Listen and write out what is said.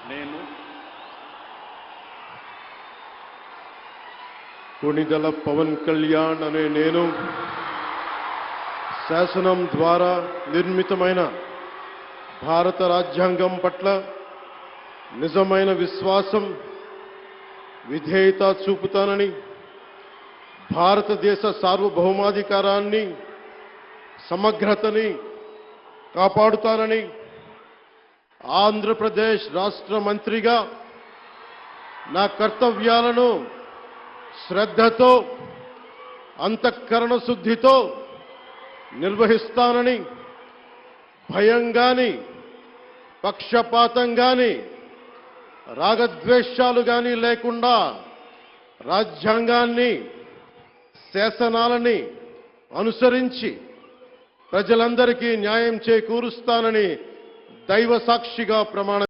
నేను కొణిదెల పవన్ కళ్యాణ్ అనే నేను శాసనం ద్వారా నిర్మితమైన భారత రాజ్యాంగం పట్ల నిజమైన విశ్వాసం, విధేయత చూపుతానని, భారతదేశ సార్వభౌమాధికారాన్ని, సమగ్రతని కాపాడుతానని, ఆంధ్రప్రదేశ్ రాష్ట్ర మంత్రిగా నా కర్తవ్యాలను శ్రద్ధతో, అంతఃకరణ శుద్ధితో నిర్వహిస్తానని, భయం గాని, పక్షపాతం గాని, రాగద్వేషాలు గాని లేకుండా రాజ్యాంగాన్ని, శాసనాలని అనుసరించి ప్రజలందరికీ న్యాయం చేకూరుస్తానని దైవ సాక్షిగా ప్రమాణం